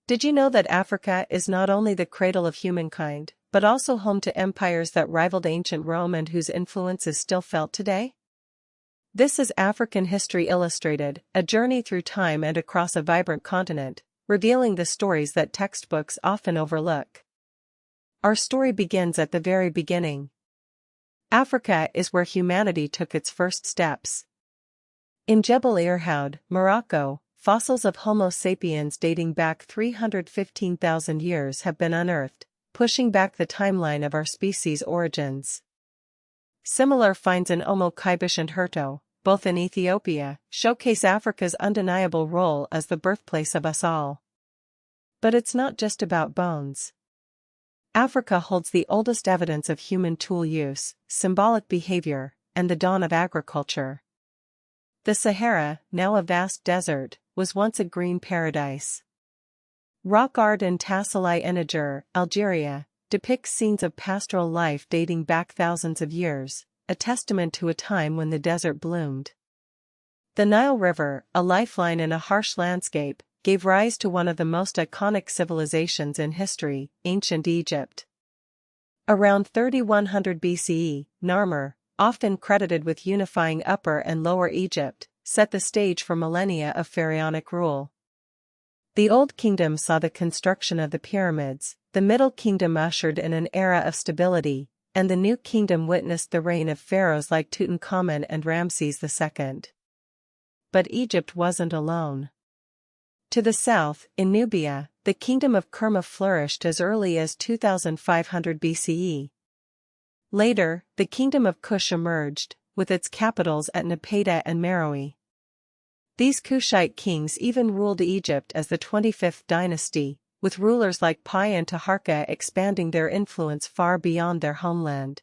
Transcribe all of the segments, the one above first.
Did you know that Africa is not only the cradle of humankind, but also home to empires that rivaled ancient Rome and whose influence is still felt today? This is African History Illustrated, a journey through time and across a vibrant continent, revealing the stories that textbooks often overlook. Our story begins at the very beginning. Africa is where humanity took its first steps. In Jebel Irhoud, Morocco, fossils of Homo sapiens dating back 315,000 years have been unearthed, pushing back the timeline of our species' origins. Similar finds in Omo Kaibish and Herto, both in Ethiopia, showcase Africa's undeniable role as the birthplace of us all. But it's not just about bones. Africa holds the oldest evidence of human tool use, symbolic behavior, and the dawn of agriculture. The Sahara, now a vast desert, was once a green paradise. Rock art in Tassili Niger, Algeria, depicts scenes of pastoral life dating back thousands of years, a testament to a time when the desert bloomed. The Nile River, a lifeline in a harsh landscape, gave rise to one of the most iconic civilizations in history, ancient Egypt. Around 3100 BCE, Narmer, often credited with unifying Upper and Lower Egypt, set the stage for millennia of pharaonic rule. The Old Kingdom saw the construction of the pyramids, the Middle Kingdom ushered in an era of stability, and the New Kingdom witnessed the reign of pharaohs like Tutankhamun and Ramses II. But Egypt wasn't alone. To the south, in Nubia, the kingdom of Kerma flourished as early as 2500 BCE. Later, the kingdom of Kush emerged, with its capitals at Napata and Meroe. These Kushite kings even ruled Egypt as the 25th dynasty, with rulers like Pi and Taharqa expanding their influence far beyond their homeland.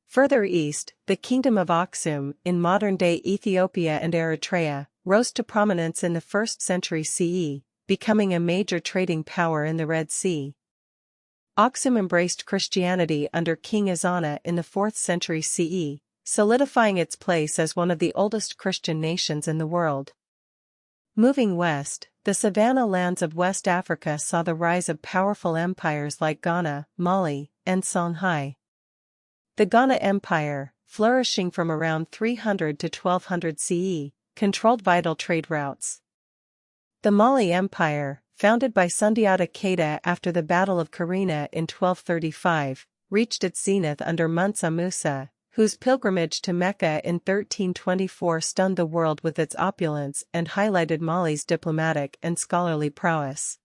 Further east, the kingdom of Aksum, in modern-day Ethiopia and Eritrea, rose to prominence in the 1st century CE, becoming a major trading power in the Red Sea. Aksum embraced Christianity under King Ezana in the 4th century CE, solidifying its place as one of the oldest Christian nations in the world. Moving west, the savanna lands of West Africa saw the rise of powerful empires like Ghana, Mali, and Songhai. The Ghana Empire, flourishing from around 300 to 1200 CE, controlled vital trade routes. The Mali Empire, founded by Sundiata Keita after the Battle of Karina in 1235, reached its zenith under Musa, whose pilgrimage to Mecca in 1324 stunned the world with its opulence and highlighted Mali's diplomatic and scholarly prowess.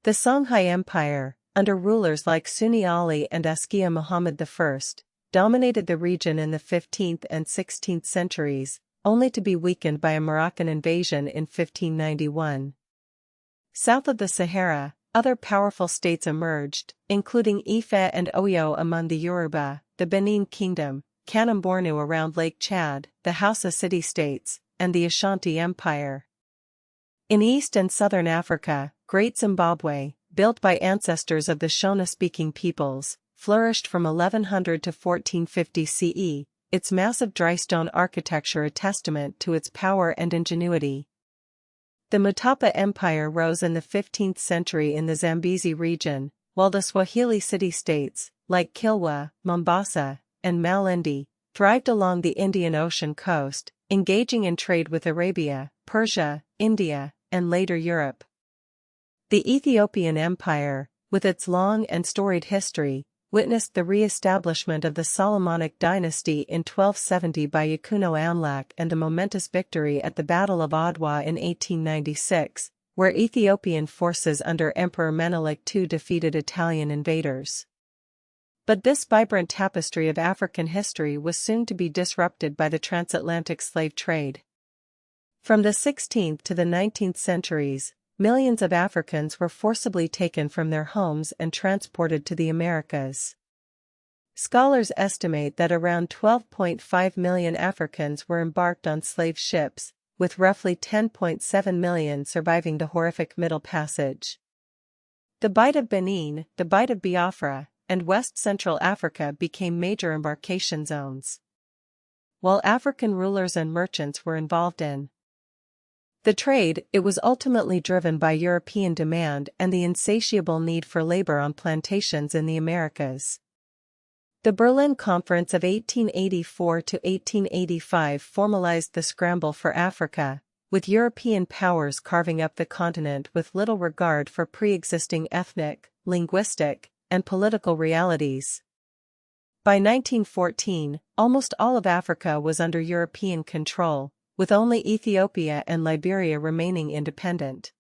The Songhai Empire, under rulers like Sunni Ali and Askia Muhammad I, dominated the region in the 15th and 16th centuries, only to be weakened by a Moroccan invasion in 1591. South of the Sahara, other powerful states emerged, including Ife and Oyo among the Yoruba, the Benin Kingdom, Kanem-Bornu around Lake Chad, the Hausa city-states, and the Ashanti Empire. In East and Southern Africa, Great Zimbabwe, built by ancestors of the Shona-speaking peoples, flourished from 1100 to 1450 CE, its massive drystone architecture a testament to its power and ingenuity. The Mutapa Empire rose in the 15th century in the Zambezi region, while the Swahili city-states, like Kilwa, Mombasa, and Malindi, thrived along the Indian Ocean coast, engaging in trade with Arabia, Persia, India, and later Europe. The Ethiopian Empire, with its long and storied history, witnessed the re-establishment of the Solomonic dynasty in 1270 by Yakuno Amlak and a momentous victory at the Battle of Adwa in 1896, where Ethiopian forces under Emperor Menelik II defeated Italian invaders. But this vibrant tapestry of African history was soon to be disrupted by the transatlantic slave trade. From the 16th to the 19th centuries, millions of Africans were forcibly taken from their homes and transported to the Americas. Scholars estimate that around 12.5 million Africans were embarked on slave ships, with roughly 10.7 million surviving the horrific Middle Passage. The Bight of Benin, the Bight of Biafra, and West Central Africa became major embarkation zones. While African rulers and merchants were involved in The trade, it was ultimately driven by European demand and the insatiable need for labor on plantations in the Americas. The Berlin Conference of 1884 to 1885 formalized the scramble for Africa, with European powers carving up the continent with little regard for pre-existing ethnic, linguistic, and political realities. By 1914, almost all of Africa was under European control, with only Ethiopia and Liberia remaining independent.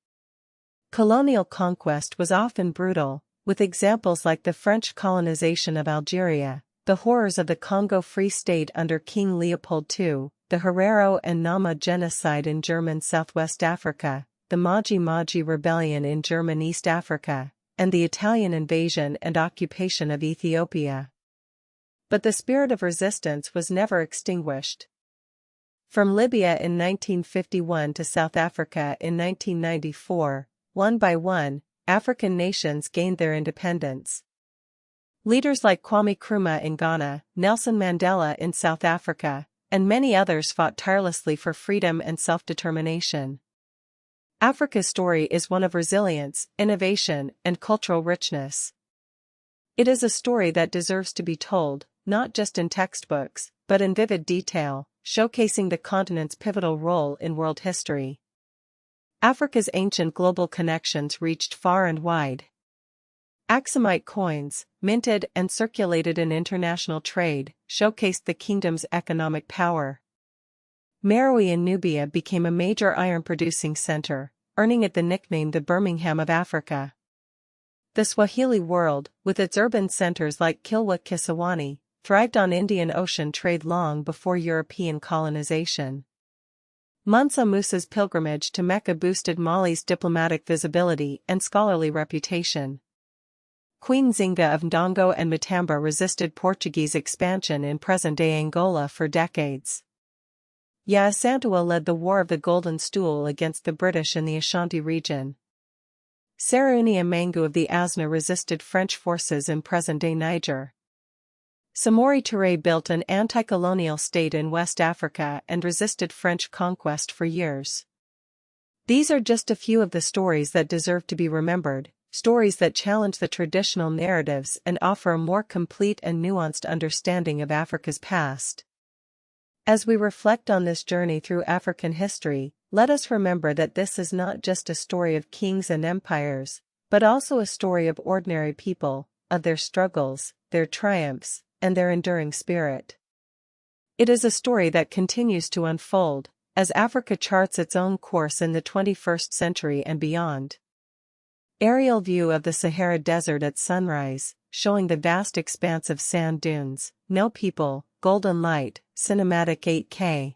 Colonial conquest was often brutal, with examples like the French colonization of Algeria, the horrors of the Congo Free State under King Leopold II, the Herero and Nama genocide in German Southwest Africa, the Maji-Maji rebellion in German East Africa, and the Italian invasion and occupation of Ethiopia. But the spirit of resistance was never extinguished. From Libya in 1951 to South Africa in 1994, one by one, African nations gained their independence. Leaders like Kwame Nkrumah in Ghana, Nelson Mandela in South Africa, and many others fought tirelessly for freedom and self-determination. Africa's story is one of resilience, innovation, and cultural richness. It is a story that deserves to be told, not just in textbooks, but in vivid detail, showcasing the continent's pivotal role in world history. Africa's ancient global connections reached far and wide. Aksumite coins, minted and circulated in international trade, showcased the kingdom's economic power. Meroe in Nubia became a major iron-producing center, earning it the nickname the Birmingham of Africa. The Swahili world, with its urban centers like Kilwa Kisiwani, thrived on Indian Ocean trade long before European colonization. Mansa Musa's pilgrimage to Mecca boosted Mali's diplomatic visibility and scholarly reputation. Queen Zinga of Ndongo and Matamba resisted Portuguese expansion in present-day Angola for decades. Yasantua led the War of the Golden Stool against the British in the Ashanti region. Saraunia Mangu of the Asna resisted French forces in present-day Niger. Samori Touré built an anti-colonial state in West Africa and resisted French conquest for years. These are just a few of the stories that deserve to be remembered, stories that challenge the traditional narratives and offer a more complete and nuanced understanding of Africa's past. As we reflect on this journey through African history, let us remember that this is not just a story of kings and empires, but also a story of ordinary people, of their struggles, their triumphs, and their enduring spirit. It is a story that continues to unfold, as Africa charts its own course in the 21st century and beyond. Aerial view of the Sahara Desert at sunrise, showing the vast expanse of sand dunes, no people, golden light, cinematic 8K.